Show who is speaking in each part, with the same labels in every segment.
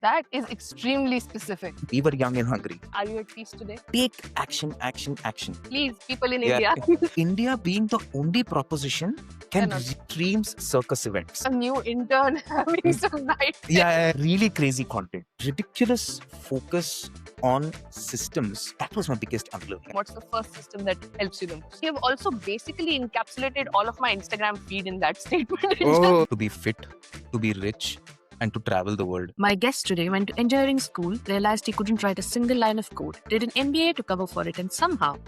Speaker 1: That is extremely specific.
Speaker 2: We were young and hungry.
Speaker 1: Are you at peace today?
Speaker 2: Take action, action, action.
Speaker 1: Please, people in
Speaker 2: Yeah.
Speaker 1: India.
Speaker 2: India being the only proposition can
Speaker 1: Cannot.
Speaker 2: dreams circus events.
Speaker 1: A new intern having some night.
Speaker 2: Yeah, really crazy content. Ridiculous focus on systems. That was my biggest unlearn.
Speaker 1: What's the first system that helps you the most? You have also basically encapsulated all of my Instagram feed in that statement.
Speaker 2: Oh, to be fit, to be rich, and to travel the world.
Speaker 3: My guest today went to engineering school, realized he couldn't write a single line of code, did an MBA to cover for it, and somehow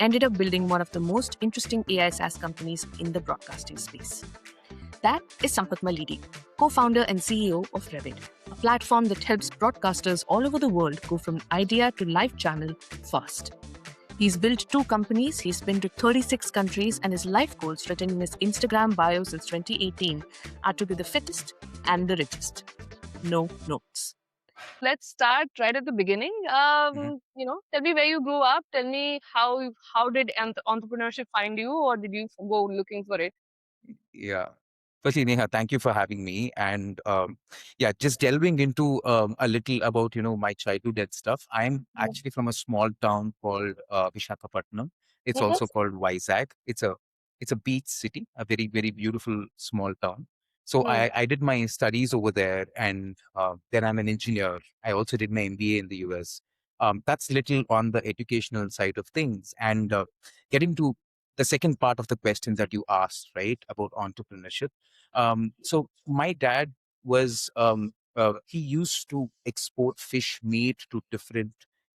Speaker 3: ended up building one of the most interesting AI SaaS companies in the broadcasting space. That is Sampath Mallidi, co-founder and CEO of Revid, a platform that helps broadcasters all over the world go from idea to live channel fast. He's built 2 companies, he's been to 36 countries, and his life goals written in his Instagram bio since 2018 are to be the fittest and the richest. No notes.
Speaker 1: Let's start right at the beginning. Tell me where you grew up. Tell me how did entrepreneurship find you, or did you go looking for it?
Speaker 2: Yeah. Firstly, Neha, thank you for having me. And just delving into a little about, my childhood and stuff. I'm actually from a small town called Visakhapatnam. It's
Speaker 1: Yes.
Speaker 2: also called Vizag. It's a beach city, a very, very beautiful small town. So I did my studies over there, and then I'm an engineer. I also did my MBA in the US. That's little on the educational side of things. And getting to the second part of the question that you asked, right, about entrepreneurship. So my dad was, he used to export fish meat to different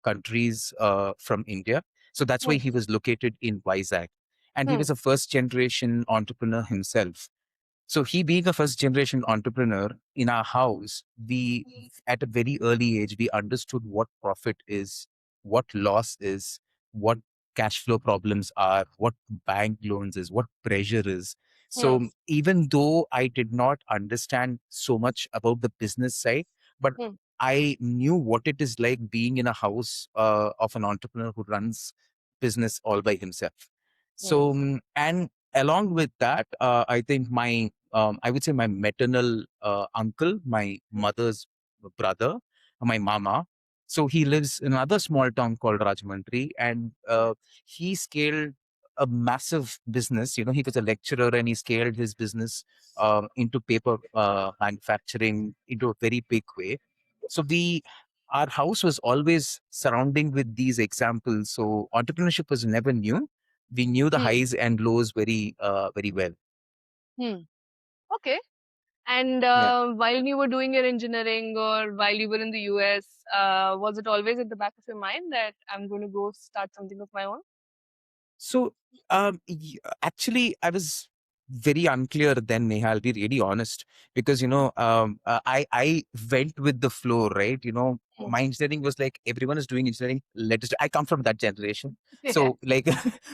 Speaker 2: countries from India. So that's why he was located in Vizag. And he was a first generation entrepreneur himself. So he being a first generation entrepreneur in our house, we at a very early age, we understood what profit is, what loss is, what cash flow problems are, what bank loans is, what pressure is. So even though I did not understand so much about the business side, but I knew what it is like being in a house of an entrepreneur who runs business all by himself. So, and along with that, I think I would say my maternal uncle, my mother's brother, my mama. So he lives in another small town called Rajahmundry, and he scaled a massive business. He was a lecturer, and he scaled his business into paper manufacturing into a very big way. So our house was always surrounding with these examples. So entrepreneurship was never new. We knew the highs and lows very, very well.
Speaker 1: Okay. And while you were doing your engineering or while you were in the US, was it always at the back of your mind that I'm going to go start something of my own?
Speaker 2: So, actually, I was very unclear then, Neha. I'll be really honest because I went with the flow, right? My engineering was like everyone is doing engineering. I come from that generation, so like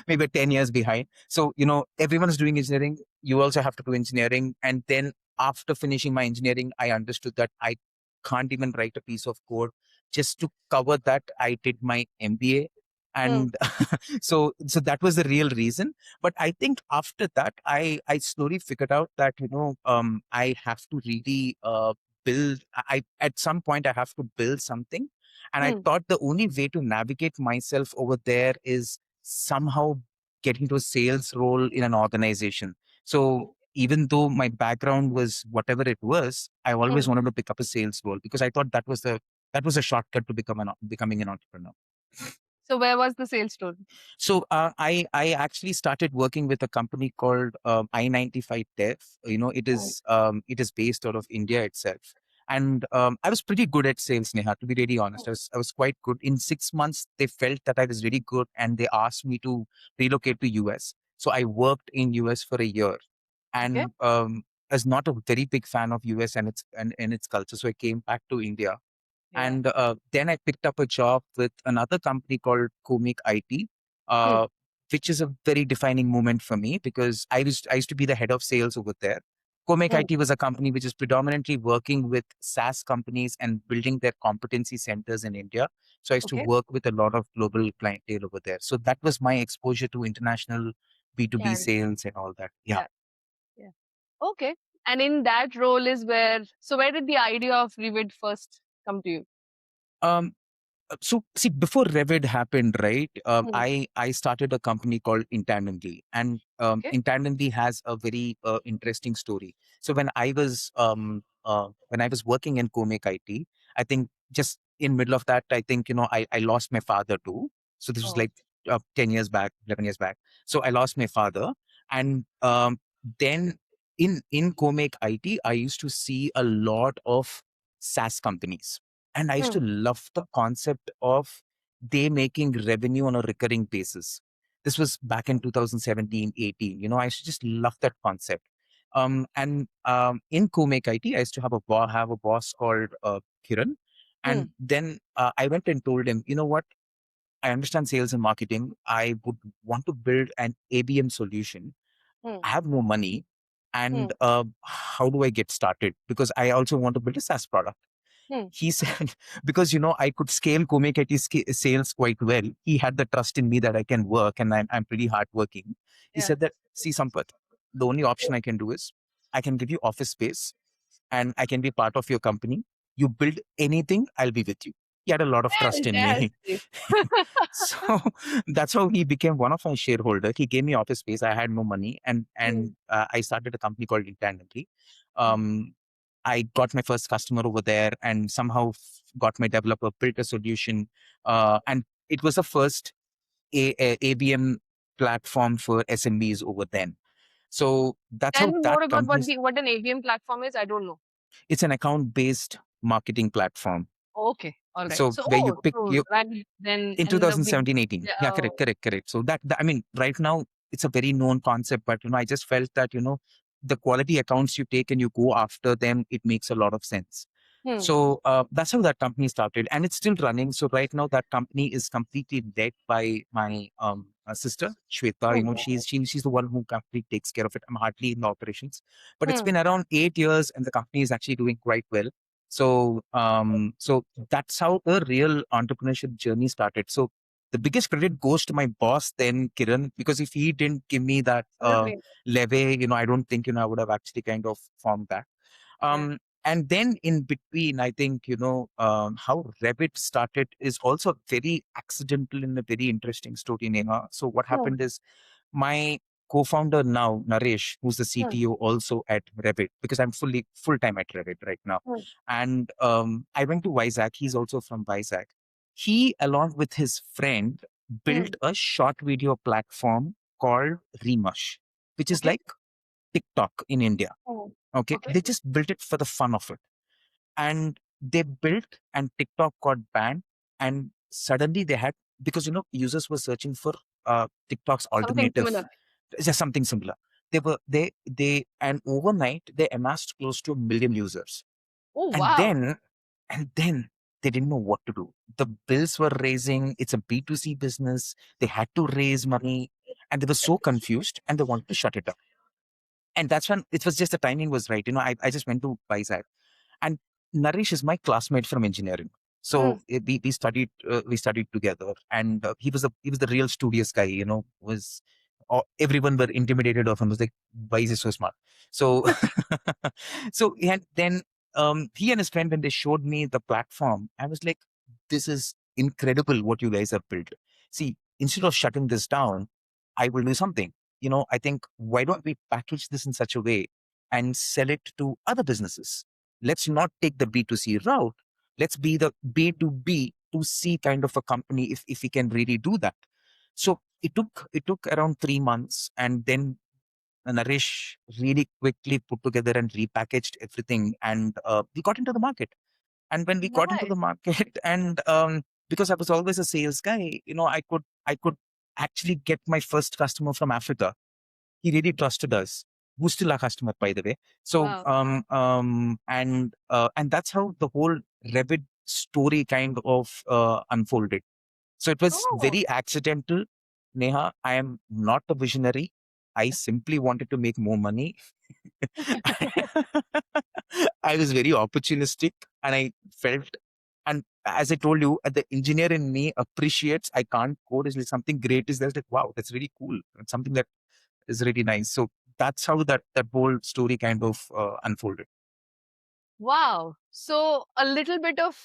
Speaker 2: maybe 10 years behind. So everyone is doing engineering. You also have to do engineering, and then after finishing my engineering, I understood that I can't even write a piece of code. Just to cover that, I did my MBA. And so that was the real reason. But I think after that, I slowly figured out that I have to really build. At some point I have to build something, and I thought the only way to navigate myself over there is somehow get into a sales role in an organization. So even though my background was whatever it was, I always wanted to pick up a sales role because I thought that was a shortcut to becoming an entrepreneur.
Speaker 1: So where was the sales role?
Speaker 2: So I actually started working with a company called I-95 Dev. It is based out of India itself. And I was pretty good at sales, Neha, to be really honest. I was quite good. In 6 months, they felt that I was really good and they asked me to relocate to US. So I worked in US for a year. And I was not a very big fan of US and its culture. So I came back to India. And then I picked up a job with another company called Comic IT, which is a very defining moment for me because I used to be the head of sales over there. Comic IT was a company which is predominantly working with SaaS companies and building their competency centers in India. So I used to work with a lot of global clientele over there. So that was my exposure to international B2B sales and all that. Yeah.
Speaker 1: Okay. And in that role is where did the idea of Revid first come to you?
Speaker 2: Um, so see, before Revid happened, right?
Speaker 1: Hmm.
Speaker 2: I started a company called Intandemly, and
Speaker 1: Okay.
Speaker 2: Intandemly has a very interesting story. So when I was working in Comic IT, I think just in middle of that, I think I lost my father too. So this was
Speaker 1: Oh.
Speaker 2: like 10 years back, 11 years back. So I lost my father, and then in Comic IT, I used to see a lot of SaaS companies, and I used
Speaker 1: Hmm.
Speaker 2: to love the concept of they making revenue on a recurring basis. This was back in 2017, 18. I used to just love that concept. And in Co-Make IT, I used to have a boss called Kiran.
Speaker 1: Hmm.
Speaker 2: And then I went and told him, you know what? I understand sales and marketing. I would want to build an ABM solution.
Speaker 1: Hmm.
Speaker 2: I have no money.
Speaker 1: Hmm.
Speaker 2: And how do I get started? Because I also want to build a SaaS product.
Speaker 1: Hmm.
Speaker 2: He said, because I could scale Komeketi sales quite well. He had the trust in me that I can work, and I'm pretty hardworking. He
Speaker 1: Yeah.
Speaker 2: said that, see, Sampath, the only option I can do is I can give you office space and I can be part of your company. You build anything, I'll be with you. He had a lot of trust
Speaker 1: Yes,
Speaker 2: in
Speaker 1: yes,
Speaker 2: me.
Speaker 1: yes.
Speaker 2: So that's how he became one of my shareholders. He gave me office space. I had no money, and
Speaker 1: Hmm.
Speaker 2: I started a company called Intandemly.
Speaker 1: Hmm.
Speaker 2: Um, I got my first customer over there, and somehow got my developer, built a solution, and it was the first ABM platform for SMBs over then. So that's
Speaker 1: Tell
Speaker 2: how
Speaker 1: me
Speaker 2: that
Speaker 1: more about
Speaker 2: company.
Speaker 1: what an AVM platform is. I don't know.
Speaker 2: It's an account based marketing platform.
Speaker 1: Okay, all right.
Speaker 2: So
Speaker 1: So,
Speaker 2: where you
Speaker 1: oh,
Speaker 2: pick
Speaker 1: so
Speaker 2: you
Speaker 1: that then
Speaker 2: in
Speaker 1: ended up being,
Speaker 2: 2017, 18.
Speaker 1: yeah,
Speaker 2: Yeah, correct,
Speaker 1: oh,
Speaker 2: correct, correct. So I mean, right now it's a very known concept, but I just felt that the quality accounts you take and you go after them, it makes a lot of sense.
Speaker 1: hmm,
Speaker 2: So that's how that company started, and it's still running. So right now, that company is completely led by my sister Shweta.
Speaker 1: hmm,
Speaker 2: She's the one who completely takes care of it. I'm hardly in the operations, but it's
Speaker 1: hmm.
Speaker 2: been around 8 years, and the company is actually doing quite well. So that's how the real entrepreneurship journey started. So the biggest credit goes to my boss then, Kiran, because if he didn't give me that
Speaker 1: Absolutely.
Speaker 2: levy, I don't think I would have actually kind of formed that.
Speaker 1: Yeah.
Speaker 2: And then in between, I think, how Revit started is also very accidental and a very interesting story, Neha. So what
Speaker 1: Hmm,
Speaker 2: happened is my co-founder now, Naresh, who's the
Speaker 1: hmm,
Speaker 2: CTO also at Revit, because I'm full-time at Revit right now.
Speaker 1: hmm.
Speaker 2: And I went to Vizag. He's also from Vizag. He, along with his friend, built
Speaker 1: Hmm.
Speaker 2: a short video platform called Remush, which is
Speaker 1: Okay.
Speaker 2: like TikTok in India.
Speaker 1: Hmm.
Speaker 2: Okay.
Speaker 1: Okay.
Speaker 2: They just built it for the fun of it. And they built, and TikTok got banned. And suddenly they had, because users were searching for TikTok's
Speaker 1: Something
Speaker 2: alternative,
Speaker 1: similar.
Speaker 2: just something similar. And overnight they amassed close to 1 million users.
Speaker 1: Oh,
Speaker 2: And
Speaker 1: wow.
Speaker 2: then they didn't know what to do. The bills were raising. It's a B2C business. They had to raise money, and they were so confused, and they wanted to shut it down. And that's when it was just the timing was right. I just went to Vizag, and Naresh is my classmate from engineering.
Speaker 1: Hmm.
Speaker 2: So we studied together, and he was the real studious guy. Was everyone were intimidated of him. Was like, why is he so smart? So and then he and his friend, when they showed me the platform, I was like, this is incredible what you guys have built. See, instead of shutting this down, I will do something. I think, why don't we package this in such a way and sell it to other businesses? Let's not take the B2C route. Let's be the B2B to C kind of a company, if we can really do that. So it took around 3 months, and then Naresh really quickly put together and repackaged everything, and we got into the market. And when we got into the
Speaker 1: Nice.
Speaker 2: market, and because I was always a sales guy, I could actually get my first customer from Africa. He really trusted us. Who's still our customer, by the way. So
Speaker 1: Wow.
Speaker 2: and that's how the whole Revid story kind of unfolded. So it was
Speaker 1: Oh,
Speaker 2: very accidental. Neha, I am not a visionary. I simply wanted to make more money. I was very opportunistic, and I felt, and as I told you, the engineer in me appreciates I can't code. Is like something great is there. Like, wow, that's really cool. It's something that is really nice. So that's how that whole story kind of unfolded.
Speaker 1: Wow. So a little bit of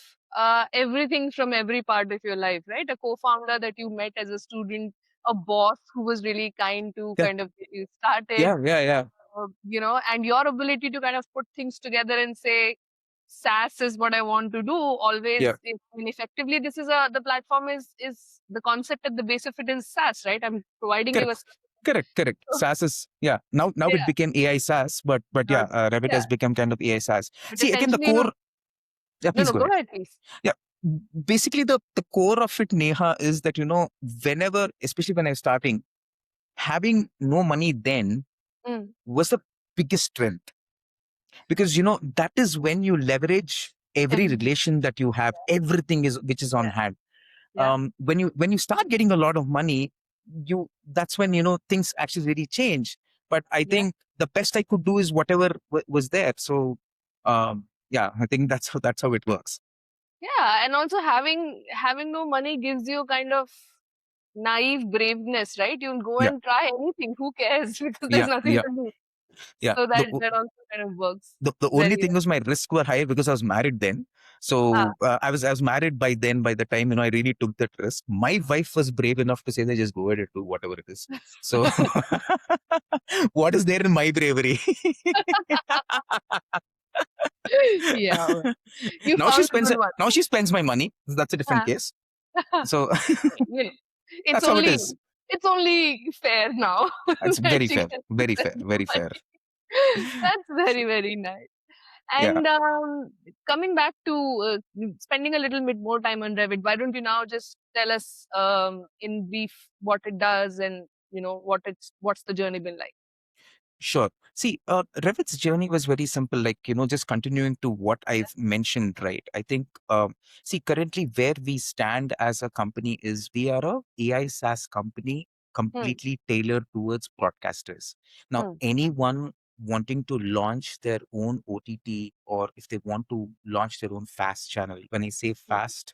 Speaker 1: everything from every part of your life, right? A co-founder that you met as a student, a boss who was really kind to
Speaker 2: Yeah,
Speaker 1: kind of get you started,
Speaker 2: yeah, yeah, yeah,
Speaker 1: and your ability to kind of put things together and say, SaaS is what I want to do.
Speaker 2: yeah.
Speaker 1: Always, I mean, effectively, this is the platform is the concept at the base of it is SaaS, right? I'm providing you a
Speaker 2: Correct. Correct, correct. SaaS is, yeah. Now it
Speaker 1: yeah,
Speaker 2: became AI SaaS, but yeah, Revidd
Speaker 1: yeah.
Speaker 2: has become kind of AI SaaS.
Speaker 1: But
Speaker 2: See, again, the
Speaker 1: essentially,
Speaker 2: core. Yeah,
Speaker 1: no,
Speaker 2: please
Speaker 1: no,
Speaker 2: go
Speaker 1: go
Speaker 2: ahead.
Speaker 1: ahead, please.
Speaker 2: Yeah, basically the core of it, Neha, is that whenever, especially when I was starting, having no money then
Speaker 1: Mm,
Speaker 2: was the biggest strength, because that is when you leverage every
Speaker 1: everything.
Speaker 2: relation that you have, everything is which is on
Speaker 1: Yeah,
Speaker 2: hand.
Speaker 1: yeah,
Speaker 2: When you start getting a lot of money, that's when things actually really change. But I
Speaker 1: yeah.
Speaker 2: think the best I could do is whatever was there. So yeah, I think that's how it works.
Speaker 1: Yeah, and also having no money gives you kind of naive braveness, right? You'll go
Speaker 2: Yeah,
Speaker 1: and try anything. Who cares? Because there's
Speaker 2: yeah,
Speaker 1: nothing
Speaker 2: yeah,
Speaker 1: to do.
Speaker 2: yeah.
Speaker 1: So
Speaker 2: the,
Speaker 1: that also kind of works
Speaker 2: the only
Speaker 1: very
Speaker 2: thing was my risks were higher because I was married then.
Speaker 1: well.
Speaker 2: So I was married by then. By the time I really took that risk, my wife was brave enough to say that just go ahead and do whatever it is. So what is there in my bravery?
Speaker 1: Yeah, well, you
Speaker 2: now she
Speaker 1: found a
Speaker 2: spends
Speaker 1: good
Speaker 2: it.
Speaker 1: one.
Speaker 2: Now she spends my money. That's a different
Speaker 1: Ah.
Speaker 2: case. So
Speaker 1: You know, it's
Speaker 2: that's how it
Speaker 1: only
Speaker 2: is.
Speaker 1: it's only fair now
Speaker 2: It's
Speaker 1: that
Speaker 2: very
Speaker 1: she
Speaker 2: fair.
Speaker 1: can
Speaker 2: Very fair.
Speaker 1: spend the
Speaker 2: Very fair.
Speaker 1: money. That's very, very nice.
Speaker 2: Yeah.
Speaker 1: And coming back to spending a little bit more time on Revit, why don't you now just tell us in brief what it does and what's the journey been like?
Speaker 2: Sure. See, Revit's journey was very simple, like, just continuing to what I've mentioned, right? I think, see, currently where we stand as a company is we are a AI SaaS company
Speaker 1: Hmm,
Speaker 2: completely tailored towards broadcasters. Now,
Speaker 1: hmm,
Speaker 2: anyone wanting to launch their own OTT, or if they want to launch their own fast channel, when I say
Speaker 1: hmm,
Speaker 2: fast,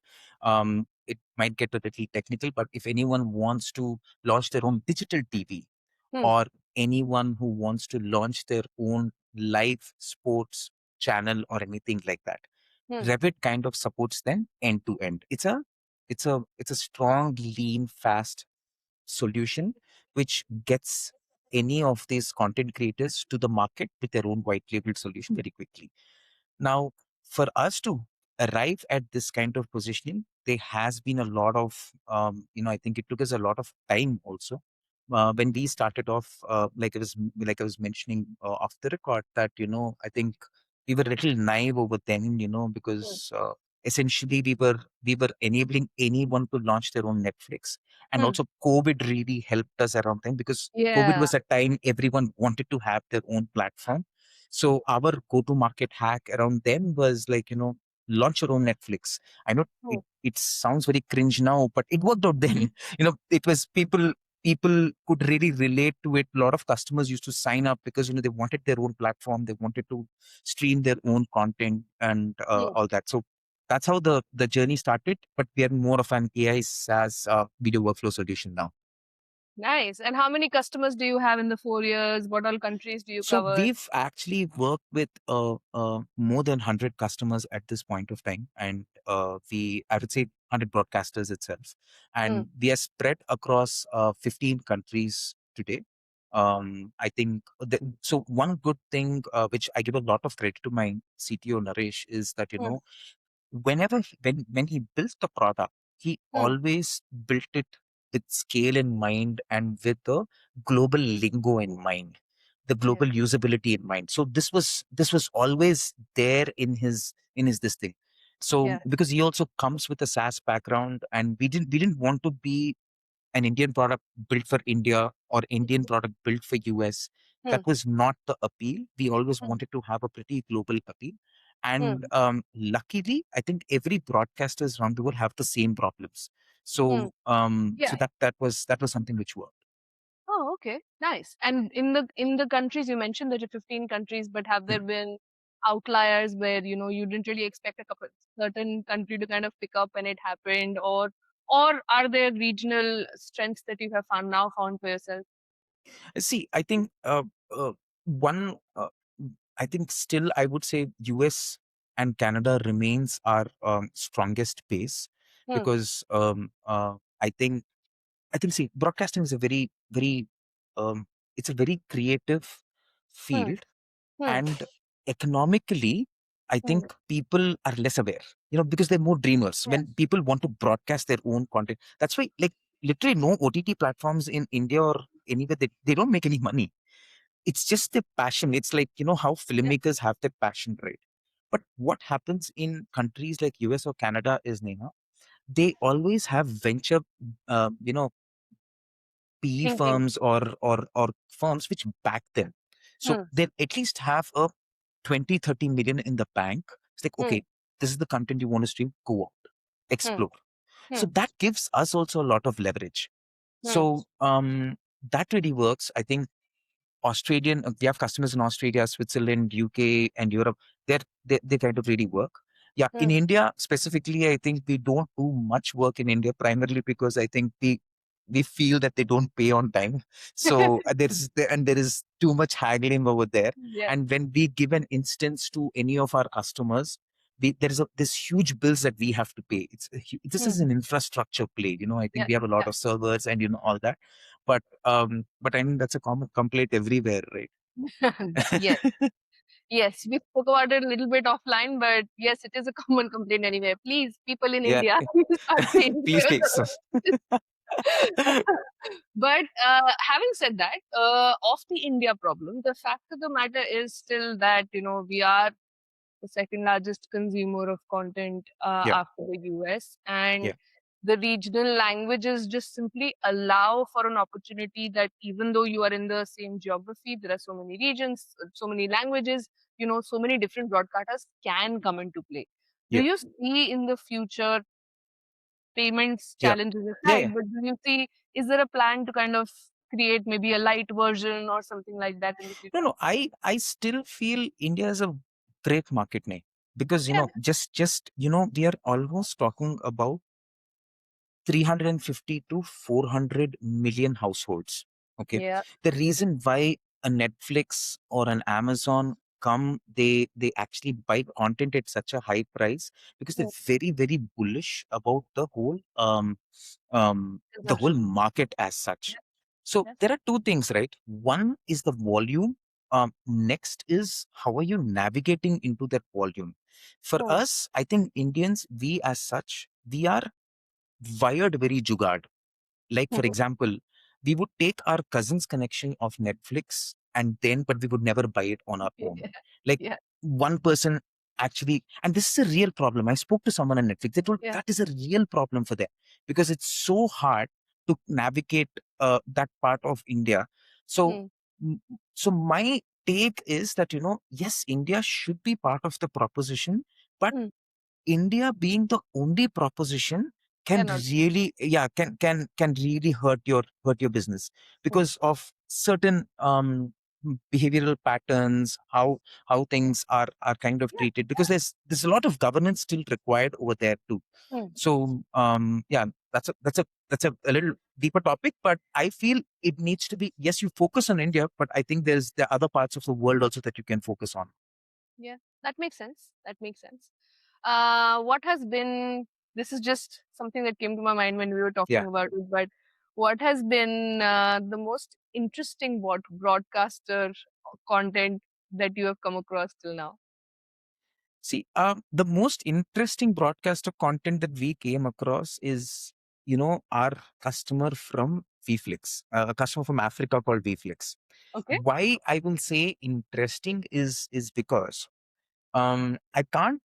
Speaker 2: it might get a little technical, but if anyone wants to launch their own digital TV,
Speaker 1: hmm,
Speaker 2: or anyone who wants to launch their own live sports channel or anything like that,
Speaker 1: hmm,
Speaker 2: Revit kind of supports them end to end. It's a strong, lean, fast solution which gets any of these content creators to the market with their own white label solution very quickly. Now, for us to arrive at this kind of positioning, there has been a lot of, I think it took us a lot of time also. When we started off, like I was mentioning off the record, that I think we were a little naive over then,
Speaker 1: hmm,
Speaker 2: because essentially we were enabling anyone to launch their own Netflix, and
Speaker 1: hmm.
Speaker 2: also COVID really helped us around then, because COVID
Speaker 1: Yeah.
Speaker 2: was a time everyone wanted to have their own platform. So our go-to-market hack around them was like, launch your own Netflix. I know
Speaker 1: Hmm,
Speaker 2: it sounds very cringe now, but it worked out then. It was people could really relate to it. A lot of customers used to sign up because they wanted their own platform, they wanted to stream their own content and
Speaker 1: hmm.
Speaker 2: all that. So that's how the journey started. But we are more of an AI SaaS video workflow solution now.
Speaker 1: Nice. And how many customers do you have in the 4 years? What all countries do you
Speaker 2: So
Speaker 1: cover?
Speaker 2: we've actually worked with more than 100 customers at this point of time, and I would say 100 broadcasters itself,
Speaker 1: Hmm,
Speaker 2: and we are spread across 15 countries today. I think so. One good thing, which I give a lot of credit to my CTO Naresh, is that
Speaker 1: hmm,
Speaker 2: when he built the product, he
Speaker 1: hmm.
Speaker 2: always built it with scale in mind and with the global lingo in mind, the
Speaker 1: Yeah.
Speaker 2: global usability in mind. So this was always there in his this thing. So
Speaker 1: Yeah.
Speaker 2: because he also comes with a SaaS background, and we didn't want to be an Indian product built for India or Indian product built for US.
Speaker 1: Hmm,
Speaker 2: That was not the appeal. We always
Speaker 1: hmm,
Speaker 2: wanted to have a pretty global appeal.
Speaker 1: hmm,
Speaker 2: And luckily, I think every broadcasters around the world have the same problems.
Speaker 1: hmm.
Speaker 2: So
Speaker 1: Yeah.
Speaker 2: that was something which worked.
Speaker 1: Oh, okay. Nice. And in the countries you mentioned that you're 15 countries, but have
Speaker 2: Yeah.
Speaker 1: there been outliers where, you didn't really expect a couple certain country to kind of pick up and it happened, or are there regional strengths that you have found for yourself?
Speaker 2: See, I think one. I think still I would say US and Canada remains our strongest base,
Speaker 1: Hmm.
Speaker 2: because I think see, broadcasting is a very um, it's a very creative
Speaker 1: Hmm.
Speaker 2: field,
Speaker 1: Hmm.
Speaker 2: and economically, I
Speaker 1: Hmm.
Speaker 2: think people are less aware, because they're more dreamers.
Speaker 1: Yeah.
Speaker 2: When people want to broadcast their own content, that's why, like, literally no OTT platforms in India or anywhere, they don't make any money. It's just their passion. It's like, how
Speaker 1: Yeah.
Speaker 2: filmmakers have their passion, right? But what happens in countries like US or Canada is, Neha, they always have venture, uh, you know, PE
Speaker 1: Thinking.
Speaker 2: firms or firms which back them. So
Speaker 1: Hmm.
Speaker 2: they at least have a 20-30 million in the bank. It's like,
Speaker 1: Hmm.
Speaker 2: okay, this is the content you want to stream, go out,
Speaker 1: Hmm.
Speaker 2: explore. So
Speaker 1: Hmm.
Speaker 2: that gives us also a lot of leverage.
Speaker 1: Hmm.
Speaker 2: So that really works. I think we have customers in Australia, Switzerland, UK, and Europe. They kind of really work. Yeah, in
Speaker 1: Hmm.
Speaker 2: India specifically, I think we don't do much work in India, primarily because I think we feel that they don't pay on time. So there is too much haggling over there.
Speaker 1: Yeah.
Speaker 2: And when we give an instance to any of our customers, there is this huge bills that we have to pay. This
Speaker 1: Hmm.
Speaker 2: is an infrastructure play. I think
Speaker 1: Yeah.
Speaker 2: we have a lot
Speaker 1: Yeah.
Speaker 2: of servers and all that. But I mean, that's a common complaint everywhere, right?
Speaker 1: Yes. Yes. We spoke about it a little bit offline, but yes, it is a common complaint anyway. Please, people in
Speaker 2: Yeah.
Speaker 1: India, please start paying for
Speaker 2: Please
Speaker 1: your
Speaker 2: take some.
Speaker 1: services. But having said that, of the India problem, the fact of the matter is still that, we are the second largest consumer of content
Speaker 2: Yeah.
Speaker 1: after the US. And
Speaker 2: Yeah.
Speaker 1: the regional languages just simply allow for an opportunity that even though you are in the same geography, there are so many regions, so many languages, so many different broadcasters can come into play. Do
Speaker 2: Yeah.
Speaker 1: you see in the future payments
Speaker 2: Yeah.
Speaker 1: challenges
Speaker 2: Yeah.
Speaker 1: aside,
Speaker 2: Yeah.
Speaker 1: but do you see, is there a plan to kind of create maybe a light version or something like that in the
Speaker 2: No,
Speaker 1: future?
Speaker 2: no. I still feel India is a great market name, because
Speaker 1: Yeah,
Speaker 2: just we are almost talking about 350 to 400 million households. Okay.
Speaker 1: yeah,
Speaker 2: The reason why a Netflix or an Amazon come, they actually buy content at such a high price, because they're
Speaker 1: mm,
Speaker 2: very, very bullish about the whole
Speaker 1: consumption.
Speaker 2: market as
Speaker 1: Yeah,
Speaker 2: such. So
Speaker 1: yeah.
Speaker 2: there are two things, right? One is the volume. Next is, how are you navigating into that volume? For
Speaker 1: Mm,
Speaker 2: us, I think Indians, we as such, we are wired very jugaad. Like, for
Speaker 1: mhm.
Speaker 2: example, we would take our cousin's connection of Netflix, but we would never buy it on our own.
Speaker 1: Yeah,
Speaker 2: Like,
Speaker 1: yeah,
Speaker 2: one person actually, and this is a real problem. I spoke to someone on Netflix. They told
Speaker 1: yeah.
Speaker 2: that is a real problem for them, because it's so hard to navigate that part of India. So,
Speaker 1: Mm,
Speaker 2: m- so my take is that, yes, India should be part of the proposition, but
Speaker 1: mm.
Speaker 2: India being the only proposition can
Speaker 1: Cannot.
Speaker 2: really, yeah, can really hurt your business,
Speaker 1: Mm.
Speaker 2: because of certain behavioral patterns, how things are kind of
Speaker 1: Yeah.
Speaker 2: treated, because there's a lot of governance still required over there too.
Speaker 1: Mm.
Speaker 2: So yeah, that's a little deeper topic, but I feel it needs to be, yes, you focus on India, but I think there's the other parts of the world also that you can focus on.
Speaker 1: Yeah, that makes sense. That makes sense. What has been, this is just something that came to my mind when we were
Speaker 2: Yeah.
Speaker 1: talking about it, but what has been the most interesting broadcaster content that you have come across till now?
Speaker 2: See, the most interesting broadcaster content that we came across is, our customer from VFlix, a customer from Africa called VFlix.
Speaker 1: Okay.
Speaker 2: Why I will say interesting is because I can't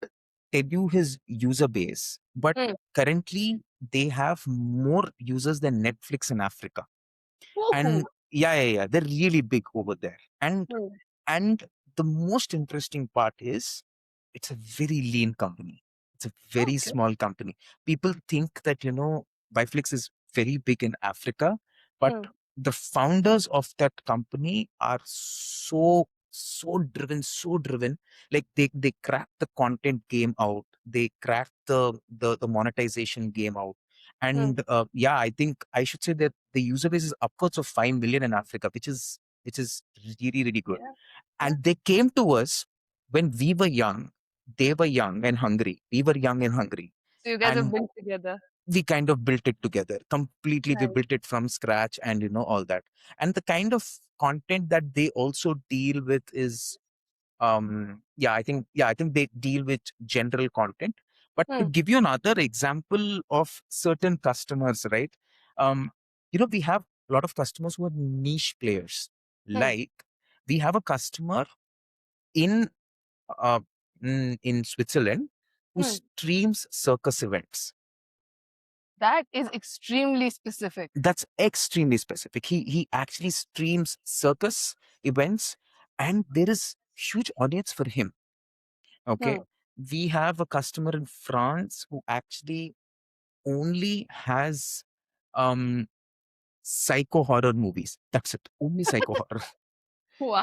Speaker 2: tell you his user base, but
Speaker 1: Mm.
Speaker 2: currently they have more users than Netflix in Africa.
Speaker 1: Woohoo.
Speaker 2: And yeah, they're really big over there. And
Speaker 1: Mm.
Speaker 2: and the most interesting part is, it's a very lean company. It's a very
Speaker 1: Okay.
Speaker 2: small company. People think that, Biflix is very big in Africa, but
Speaker 1: Mm.
Speaker 2: the founders of that company are so driven. Like, they crack the content game out. They crack the monetization game out.
Speaker 1: Mm.
Speaker 2: And yeah, I think I should say that the user base is upwards of 5 million in Africa, which is really, really good.
Speaker 1: Yeah. Yeah.
Speaker 2: And they came to us when we were young. they were young and hungry. We were young and hungry.
Speaker 1: So you guys have
Speaker 2: And
Speaker 1: built together.
Speaker 2: we kind of built it together completely. We
Speaker 1: Nice.
Speaker 2: built it from scratch, and all that. And the kind of content that they also deal with is I think they deal with general content. But to
Speaker 1: Hmm.
Speaker 2: give you another example of certain customers, right? um we have a lot of customers who are niche players.
Speaker 1: Hmm.
Speaker 2: Like, we have a customer in uh in Switzerland who
Speaker 1: Hmm.
Speaker 2: streams circus events.
Speaker 1: That is extremely specific.
Speaker 2: That's extremely specific. He actually streams circus events, and there is huge audience for him. Okay.
Speaker 1: Hmm.
Speaker 2: We have a customer in France who actually only has um psycho horror movies. That's it. Only psycho horror.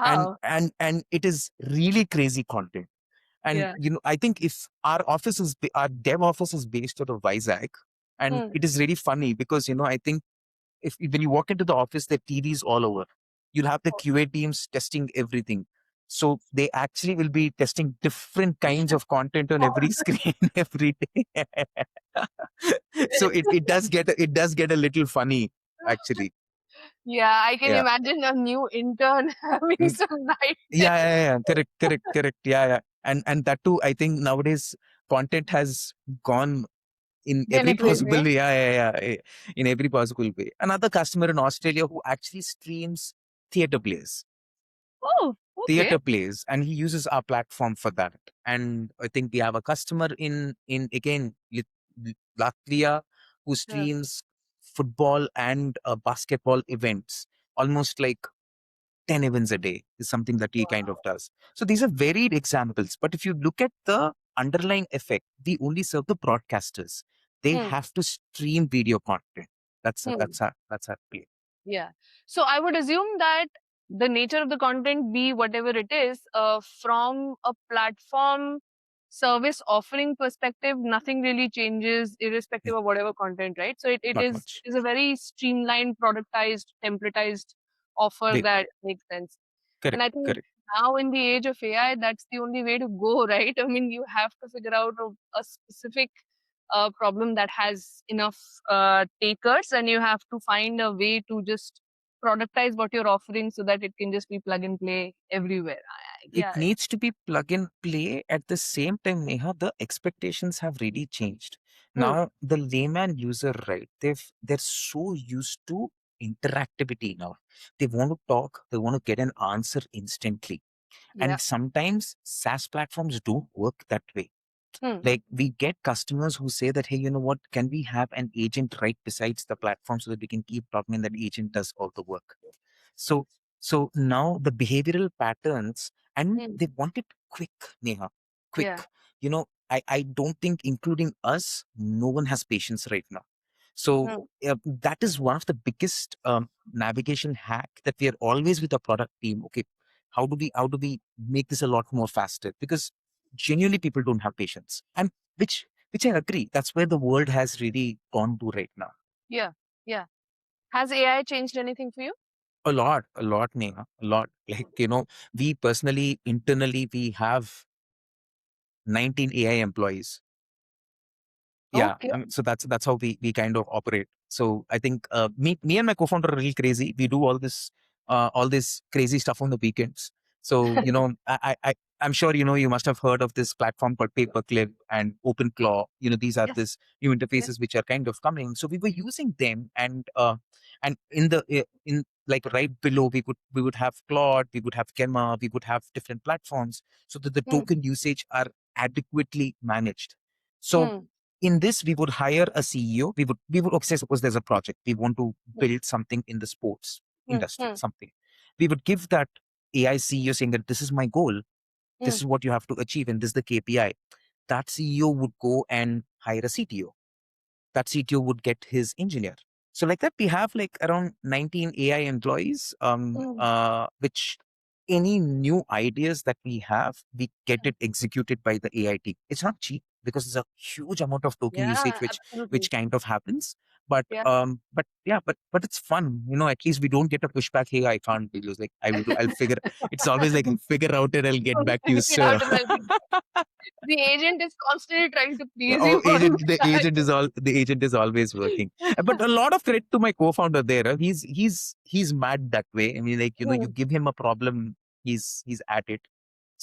Speaker 2: And
Speaker 1: Wow.
Speaker 2: and it is really crazy content. And
Speaker 1: Yeah.
Speaker 2: I think if our dev office is based out of Vizag, and
Speaker 1: Hmm.
Speaker 2: it is really funny because I think if when you walk into the office, there are TVs all over. You'll have the QA teams testing everything. So they actually will be testing different kinds of content on every screen every day. So it does get a little funny, actually.
Speaker 1: Yeah, I can
Speaker 2: Yeah.
Speaker 1: imagine a new intern having
Speaker 2: Mm,
Speaker 1: some nightmare.
Speaker 2: yeah. Correct. Yeah. And that too, I think nowadays content has gone in every
Speaker 1: Denegrive,
Speaker 2: possible
Speaker 1: eh?
Speaker 2: way. In every possible way. Another customer in Australia who actually streams theater plays.
Speaker 1: Oh, okay.
Speaker 2: Theater plays, and he uses our platform for that. And I think we have a customer in again Latvia who
Speaker 1: Yeah.
Speaker 2: streams football and basketball events, almost like 10 events a day is something that he kind of
Speaker 1: Wow.
Speaker 2: does. So these are varied examples, but if you look at the underlying effect, we only serve the broadcasters. They
Speaker 1: Hmm.
Speaker 2: have to stream video content. that's
Speaker 1: Hmm.
Speaker 2: that's our that's our play.
Speaker 1: Yeah. So I would assume that the nature of the content, be whatever it is, from a platform service offering perspective, nothing really changes irrespective of whatever content, right? So it
Speaker 2: Not
Speaker 1: is
Speaker 2: much.
Speaker 1: is a very streamlined, productized, templatized offer
Speaker 2: They,
Speaker 1: that makes sense. And I think
Speaker 2: correct.
Speaker 1: now in the age of AI, that's the only way to go, right? I mean, you have to figure out a specific problem that has enough takers, and you have to find a way to just productize what you're offering so that it can just be plug and play everywhere.
Speaker 2: It
Speaker 1: Yeah.
Speaker 2: needs to be plug and play. At the same time, Neha, the expectations have really changed.
Speaker 1: Hmm.
Speaker 2: Now, the layman user, right? They're so used to interactivity now. They want to talk, they want to get an answer instantly.
Speaker 1: Yeah.
Speaker 2: And sometimes SaaS platforms don't work that way.
Speaker 1: Hmm.
Speaker 2: Like, we get customers who say that, hey, you know what, can we have an agent right besides the platform so that we can keep talking and that agent does all the work? So so now the behavioral patterns, and
Speaker 1: Hmm.
Speaker 2: they want it quick, Neha. Quick.
Speaker 1: Yeah.
Speaker 2: I don't think, including us, no one has patience right now. So
Speaker 1: Hmm.
Speaker 2: that is one of the biggest navigation hack that we are always with the product team. Okay, how do we make this a lot more faster? Because genuinely people don't have patience, and which I agree. That's where the world has really gone to right now.
Speaker 1: Yeah. Yeah. Has AI changed anything for you?
Speaker 2: A lot, Neha, a lot. Like, we personally, internally, we have 19 AI employees. Yeah,
Speaker 1: Okay.
Speaker 2: so that's how we kind of operate. So I think me and my co-founder are really crazy. We do all this crazy stuff on the weekends. So I'm sure you must have heard of this platform called Paperclip and OpenClaw. These are
Speaker 1: Yes.
Speaker 2: this new
Speaker 1: Yes.
Speaker 2: interfaces which are kind of coming. So we were using them, and in like right below, we would have Claude, we would have Gemma, we would have different platforms so that the
Speaker 1: Hmm.
Speaker 2: token usage are adequately managed. So
Speaker 1: Hmm.
Speaker 2: in this, we would hire a CEO. We would okay, suppose there's a project. We want to
Speaker 1: Hmm.
Speaker 2: build something in the sports
Speaker 1: Hmm.
Speaker 2: industry,
Speaker 1: Hmm.
Speaker 2: something. We would give that AI CEO saying that this is my goal, this
Speaker 1: Hmm.
Speaker 2: is what you have to achieve, and this is the KPI. That CEO would go and hire a CTO. That CTO would get his engineer. So like that, we have like around 19 AI employees,
Speaker 1: Hmm.
Speaker 2: which any new ideas that we have, we get it executed by the AI team. It's not cheap. because there's a huge amount of token usage
Speaker 1: Yeah, absolutely.
Speaker 2: which kind of happens. But
Speaker 1: Yeah.
Speaker 2: yeah, but it's fun, at least we don't get a pushback. Hey, I can't do this. Like I'll figure. It's always like I'll figure out it. I'll get
Speaker 1: Don't
Speaker 2: back to you,
Speaker 1: figure it
Speaker 2: sir.
Speaker 1: out and I'll be the agent is constantly trying to please
Speaker 2: Oh,
Speaker 1: you on
Speaker 2: the agent is always working. But a lot of credit to my co-founder there. He's mad that way. I mean, like, you
Speaker 1: that.
Speaker 2: give him a problem, he's at it.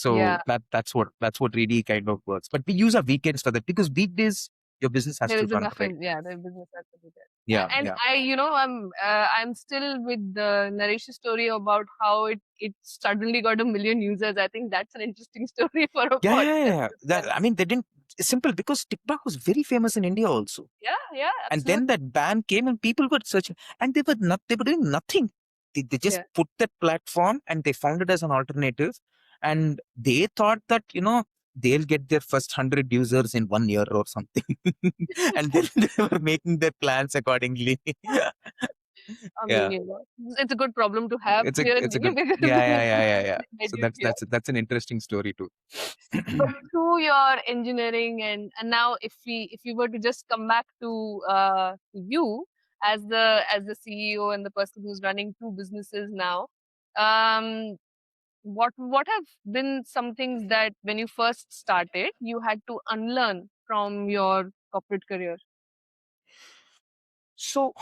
Speaker 1: Yeah,
Speaker 2: So that's what really kind of works. But we use our weekends for that, because weekdays your business has
Speaker 1: there
Speaker 2: to
Speaker 1: is
Speaker 2: run,
Speaker 1: enough
Speaker 2: right?
Speaker 1: in, yeah, the business has to be there.
Speaker 2: Yeah,
Speaker 1: And
Speaker 2: yeah.
Speaker 1: I'm still with the narration story about how it suddenly got 1 million users. I think that's an interesting story for a
Speaker 2: Yeah, yeah,
Speaker 1: podcast
Speaker 2: yeah.
Speaker 1: as well.
Speaker 2: That, I mean, they didn't. It's simple, because TikTok was very famous in India also.
Speaker 1: Yeah, yeah,
Speaker 2: And then
Speaker 1: absolutely.
Speaker 2: that ban came and people were searching, and they were doing nothing. They just
Speaker 1: Yeah.
Speaker 2: put that platform and they found it as an alternative. And they thought that, they'll get their first 100 users in 1 year or something. And then they were making their plans accordingly.
Speaker 1: I mean,
Speaker 2: Yeah.
Speaker 1: it's a good problem to have here
Speaker 2: It's a
Speaker 1: maybe
Speaker 2: good,
Speaker 1: because
Speaker 2: yeah, yeah, yeah, yeah, yeah.
Speaker 1: they made
Speaker 2: So
Speaker 1: you here.
Speaker 2: that's an interesting story too.
Speaker 1: But through your engineering and now if we were to just come back to you as the CEO and the person who's running two businesses now, um, what have been some things that when you first started you had to unlearn from your corporate career?
Speaker 2: So,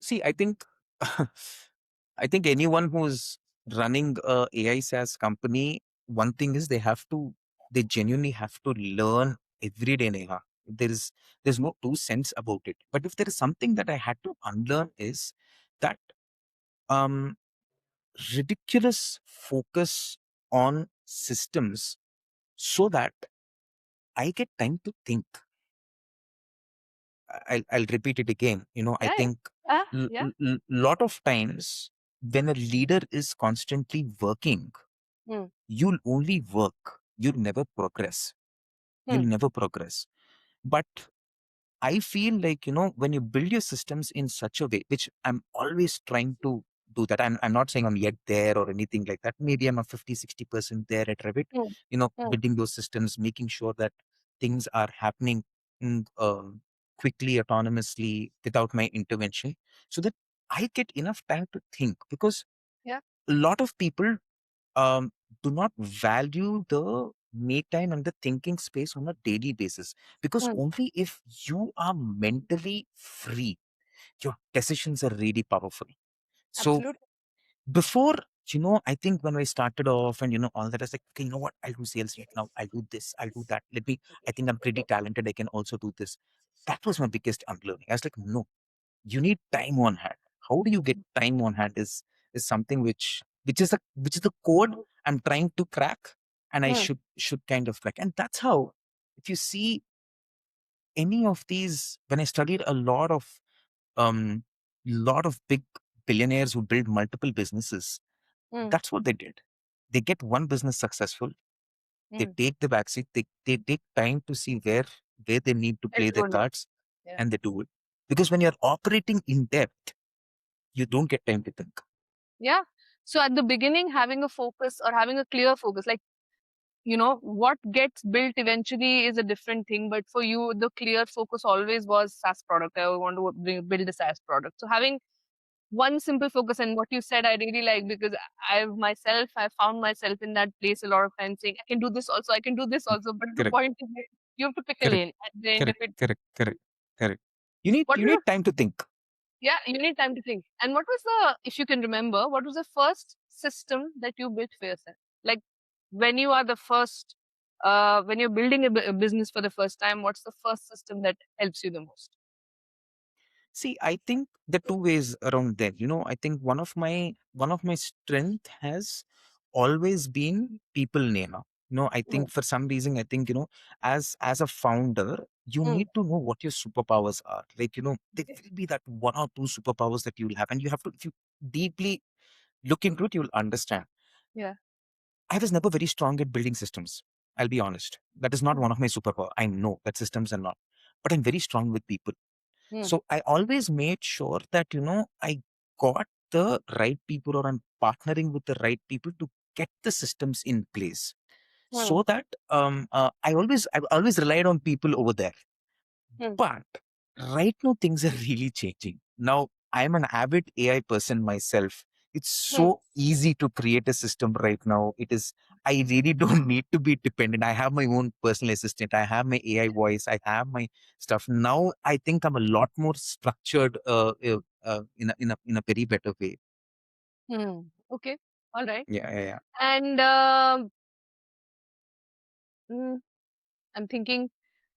Speaker 2: see, I think I think anyone who's running a AI SaaS company, one thing is they genuinely have to learn every day, Neha. There's no two cents about it. But if there is something that I had to unlearn, is that um ridiculous focus on systems, so that I get time to think. I'll repeat it again. I
Speaker 1: Yeah,
Speaker 2: think
Speaker 1: yeah.
Speaker 2: lot of times when a leader is constantly working,
Speaker 1: Hmm,
Speaker 2: you'll only work. You'll never progress.
Speaker 1: hmm,
Speaker 2: You'll never progress. But I feel like, when you build your systems in such a way, which I'm always trying to do that. I'm not saying I'm yet there or anything like that. Maybe I'm a 50-60% there at Revit,
Speaker 1: hmm, hmm,
Speaker 2: building those systems, making sure that things are happening mm, uh, quickly, autonomously, without my intervention, so that I get enough time to think. Because
Speaker 1: yeah.
Speaker 2: a lot of people um, do not value the me time and the thinking space on a daily basis, because
Speaker 1: Hmm,
Speaker 2: only if you are mentally free, your decisions are really powerful. So
Speaker 1: absolutely.
Speaker 2: before, I think when I started off and all that, I was like, okay, you know what, I'll do sales right now, I'll do this, I'll do that, I think I'm pretty talented, I can also do this. That was my biggest unlearning. I was like, no, you need time on hand. How do you get time on hand is something which is the code I'm trying to crack, and I
Speaker 1: Hmm,
Speaker 2: should kind of crack. And that's how, if you see any of these, when I studied a um lot of big billionaires who build multiple businesses,
Speaker 1: hmm,
Speaker 2: that's what they did. They get one business successful, they
Speaker 1: hmm.
Speaker 2: take the backseat, they take time to see where they need to play their
Speaker 1: Everyone.
Speaker 2: cards,
Speaker 1: Yeah.
Speaker 2: and they do it. Because when you're operating in depth, you don't get time to think.
Speaker 1: Yeah. So at the beginning, having a focus or having a clear focus, like, what gets built eventually is a different thing. But for you, the clear focus always was SaaS product. I want to build a SaaS product. So having one simple focus, and what you said, I really like, because I found myself in that place a lot of times saying, I can do this also, I can do this also. But the
Speaker 2: Correct,
Speaker 1: point is that you have to pick a
Speaker 2: correct,
Speaker 1: lane at the end of
Speaker 2: correct,
Speaker 1: it.
Speaker 2: correct, correct, correct. You need
Speaker 1: What
Speaker 2: you
Speaker 1: was
Speaker 2: need time to think.
Speaker 1: Yeah, you need time to think. And what was if you can remember, what was the first system that you built for yourself? Like when you are the first, when you're building a business for the first time, what's the first system that helps you the most?
Speaker 2: See, I think the two ways around there. I think one of my strength has always been people, Neha. I
Speaker 1: Mm,
Speaker 2: think for some reason, I think, as a founder, you
Speaker 1: mm,
Speaker 2: need to know what your superpowers are. Like, there
Speaker 1: okay.
Speaker 2: will be that one or two superpowers that you'll have, and you have to, if you deeply look into it, you'll understand.
Speaker 1: Yeah.
Speaker 2: I was never very strong at building systems. I'll be honest. That is not
Speaker 1: Mm,
Speaker 2: one of my superpower. I know that systems are not, but I'm very strong with people.
Speaker 1: mm,
Speaker 2: So I always made sure that, I got the right people, or I'm partnering with the right people to get the systems in place.
Speaker 1: Hmm.
Speaker 2: so that I always relied on people over there.
Speaker 1: Hmm.
Speaker 2: But right now things are really changing. Now I'm an avid AI person myself. It's
Speaker 1: Hmm.
Speaker 2: so easy to create a system right now. It is, I really don't need to be dependent. I have my own personal assistant. I have my AI voice. I have my stuff. Now I think I'm a lot more structured in a very better way.
Speaker 1: Hmm. Okay. All right.
Speaker 2: Yeah, yeah, yeah.
Speaker 1: And mm, I'm thinking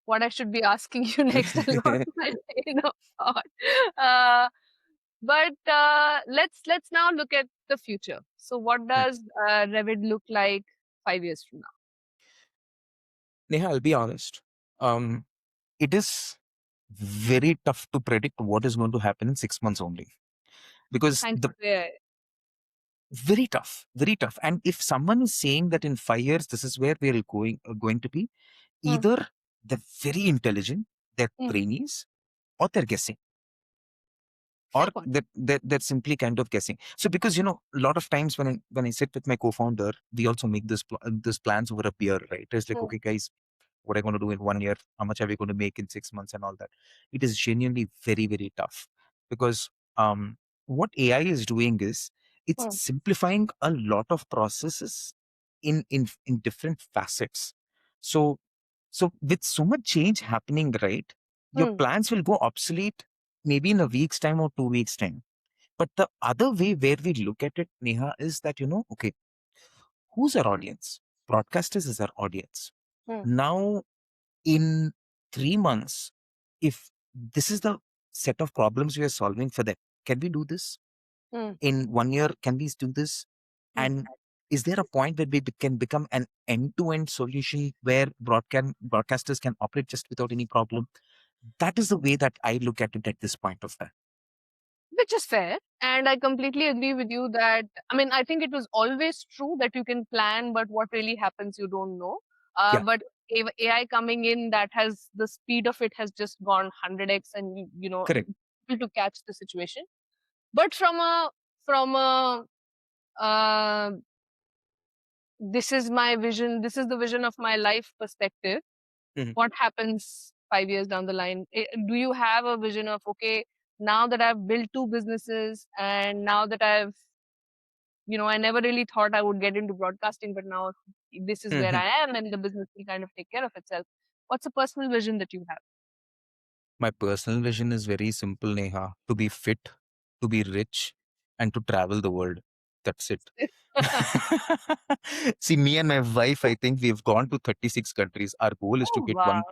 Speaker 1: what I should be asking you next. I lost my train of thought. Uh, but let's now look at the future. So, what
Speaker 2: Hmm.
Speaker 1: does Revid look like 5 years from now?
Speaker 2: Neha, I'll be honest. Um, it is very tough to predict what is going to happen in 6 months only, because
Speaker 1: Thanks
Speaker 2: the
Speaker 1: to AI.
Speaker 2: very tough, very tough. And if someone is saying that in 5 years this is where we're going to be,
Speaker 1: Hmm.
Speaker 2: either they're very intelligent, they're
Speaker 1: Hmm.
Speaker 2: trainees, or they're guessing,
Speaker 1: Fair
Speaker 2: or
Speaker 1: point.
Speaker 2: they're simply kind of guessing. So because a lot of times when I sit with my co-founder, we also make this plans over a beer, right? It's like,
Speaker 1: Hmm.
Speaker 2: okay guys, what are you going to do in 1 year? How much are we going to make in 6 months and all that? It is genuinely very, very tough, because what AI is doing is it's
Speaker 1: Hmm.
Speaker 2: simplifying a lot of processes in different facets. So with so much change happening, right, your
Speaker 1: Hmm.
Speaker 2: plans will go obsolete maybe in a week's time or 2 weeks time. But the other way where we look at it, Neha, is that, okay, who's our audience? Broadcasters is our audience.
Speaker 1: Hmm.
Speaker 2: Now, in 3 months, if this is the set of problems we are solving for them, can we do this?
Speaker 1: Hmm.
Speaker 2: In 1 year, can we do this?
Speaker 1: Hmm.
Speaker 2: And is there a point where we can become an end-to-end solution where broadcasters can operate just without any problem? That is the way that I look at it at this point of time.
Speaker 1: Which is fair. And I completely agree with you that, I mean, I think it was always true that you can plan, but what really happens, you don't know.
Speaker 2: Yeah,
Speaker 1: But AI coming in, that has the speed of it has just gone 100x, and
Speaker 2: correct.
Speaker 1: people to catch the situation. But from a uh, this is my vision, this is the vision of my life perspective,
Speaker 2: Mhm.
Speaker 1: what happens 5 years down the line? Do you have a vision of, okay, now that I've built two businesses, and now that I never really thought I would get into broadcasting, but now this is where
Speaker 2: Mhm.
Speaker 1: I am, and the business will kind of take care of itself. What's a personal vision that you
Speaker 2: My personal vision is very simple, Neha: to be fit, to be rich, and to travel the world. That's it.
Speaker 1: have?
Speaker 2: See, me and my wife, I think we've gone to 36 countries. Our goal is to
Speaker 1: Oh,
Speaker 2: hit
Speaker 1: wow.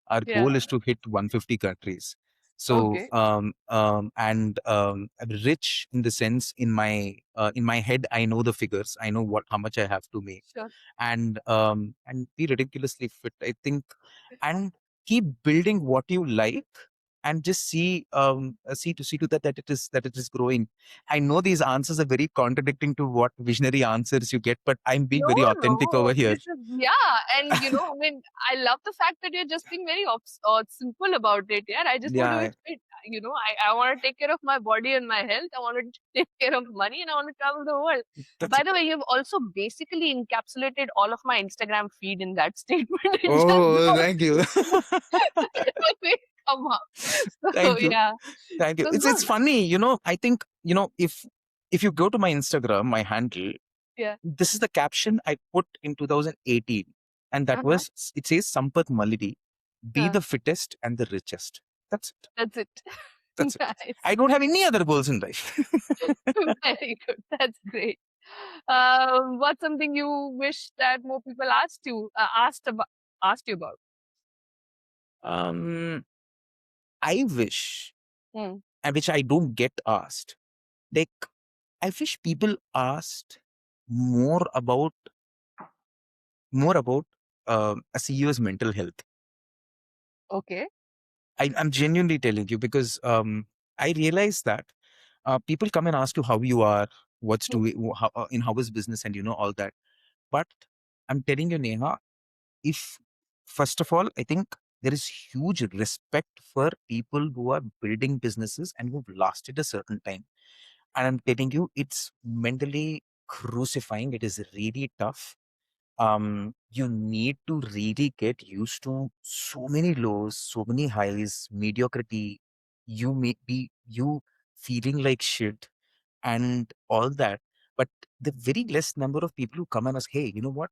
Speaker 2: our
Speaker 1: Yeah.
Speaker 2: goal is to hit 150 countries. So,
Speaker 1: Okay.
Speaker 2: rich in the sense, in my head, I know the figures. I know how much I have to make,
Speaker 1: Sure.
Speaker 2: and be ridiculously fit, I think, and keep building what you like, and just see to that it is growing. I know these answers are very contradicting to what visionary answers you get, but I'm being
Speaker 1: No,
Speaker 2: very authentic
Speaker 1: no.
Speaker 2: over here.
Speaker 1: This is, yeah. And, I mean, I love the fact that you're just being very simple about it. Yeah. I just want to
Speaker 2: Yeah,
Speaker 1: be fit. I want to take care of my body and my health. I want to take care of money, and I want to travel the world.
Speaker 2: that's
Speaker 1: By
Speaker 2: it.
Speaker 1: the way, you've also basically encapsulated all of my Instagram feed in that statement. It just
Speaker 2: Oh,
Speaker 1: goes,
Speaker 2: thank you.
Speaker 1: come up. So,
Speaker 2: Thank you.
Speaker 1: yeah.
Speaker 2: Thank you.
Speaker 1: So,
Speaker 2: It's
Speaker 1: no,
Speaker 2: funny, I think, if you go to my Instagram, my handle,
Speaker 1: yeah.
Speaker 2: this is the caption I put in 2018. And that
Speaker 1: Uh-huh.
Speaker 2: was, it says, Sampath Mallidi, be
Speaker 1: Uh,
Speaker 2: the fittest and the richest. That's it.
Speaker 1: that's it.
Speaker 2: That's it.
Speaker 1: Nice.
Speaker 2: I don't have any other goals in life.
Speaker 1: Very good. That's great. What's something you wish that more people asked you about?
Speaker 2: um, I wish,
Speaker 1: Hmm.
Speaker 2: and which I don't get asked. Like, I wish people asked more about a CEO's mental health.
Speaker 1: Okay.
Speaker 2: I'm genuinely telling you, because I realize that people come and ask you how you are, what's
Speaker 1: Hmm.
Speaker 2: doing, how is business, and all that. But I'm telling you, Neha, if first of all, I think there is huge respect for people who are building businesses and who've lasted a certain time. And I'm telling you, it's mentally crucifying. It is really tough. You need to really get used to so many lows, so many highs, mediocrity. You may be you feeling like shit and all that. But the very less number of people who come and ask, hey, you know what?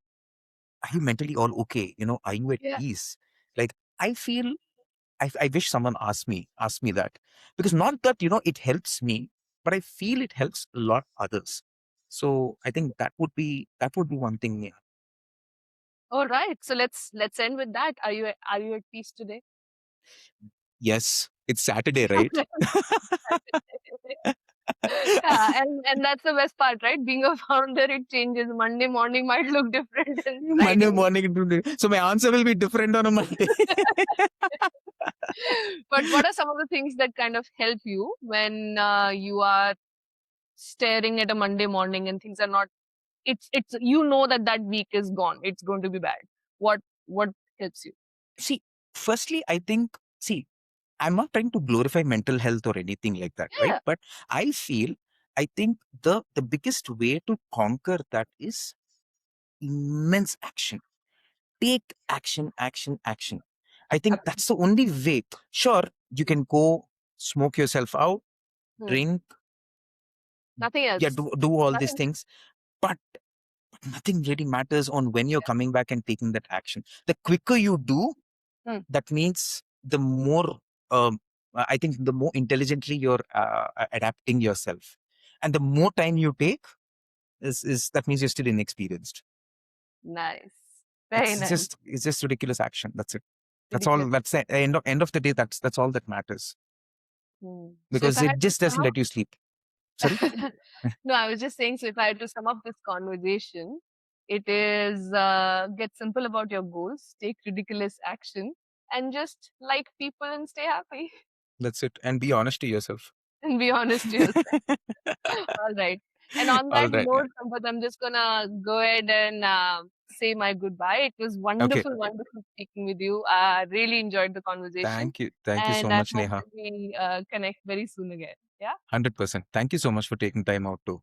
Speaker 2: Are you mentally all okay? Are you at
Speaker 1: Yeah.
Speaker 2: peace? Like, I feel I wish someone asked me that, because not that it helps me, but I feel it helps a lot others. So I think that would be one thing. Yeah.
Speaker 1: All right. So let's end with that. Are you at peace today?
Speaker 2: Yes, it's Saturday, right?
Speaker 1: Yeah, and that's the best part, right? Being a founder, it changes. Monday morning might look different than
Speaker 2: Monday
Speaker 1: Friday.
Speaker 2: morning. So my answer will be different on a Monday.
Speaker 1: But what are some of the things that kind of help you when you are staring at a Monday morning and things are not? It's that week is gone. It's going to be bad. What helps you?
Speaker 2: See, firstly, I think, I'm not trying to glorify mental health or anything like that, right?
Speaker 1: Yeah.
Speaker 2: But I think the biggest way to conquer that is immense action. Take action, action, action. I think that's the only way. Sure, you can go smoke yourself out,
Speaker 1: Hmm.
Speaker 2: drink,
Speaker 1: Nothing
Speaker 2: yeah,
Speaker 1: else.
Speaker 2: do all these
Speaker 1: Nothing.
Speaker 2: things, but nothing really matters on when you're coming back and taking that action. The quicker you do,
Speaker 1: Hmm.
Speaker 2: that means the more, I think, the more intelligently you're adapting yourself, and the more time you take is that means you're still inexperienced.
Speaker 1: Nice. Very nice.
Speaker 2: It's just ridiculous action. That's it. That's all.
Speaker 1: Ridiculous.
Speaker 2: That's the end of the day. That's all that matters,
Speaker 1: Hmm. So if
Speaker 2: because
Speaker 1: I had
Speaker 2: it
Speaker 1: to
Speaker 2: just
Speaker 1: sum
Speaker 2: doesn't
Speaker 1: up,
Speaker 2: let you sleep. Sorry.
Speaker 1: no, I was just saying. So if I had to sum up this conversation, it is get simple about your goals, take ridiculous action, and just like people and stay happy
Speaker 2: That's it. And be honest to yourself.
Speaker 1: and be honest to yourself. All right. And on
Speaker 2: All
Speaker 1: that
Speaker 2: right. Yeah.
Speaker 1: note, Sampath, I'm just gonna go ahead and say my goodbye. It was
Speaker 2: Okay.
Speaker 1: wonderful, wonderful speaking with you. Really enjoyed the conversation,
Speaker 2: Thank you. Thank you so
Speaker 1: and I
Speaker 2: much,
Speaker 1: hope
Speaker 2: Neha.
Speaker 1: that we connect very soon again. Yeah.
Speaker 2: 100%. Thank you so much for taking time out too.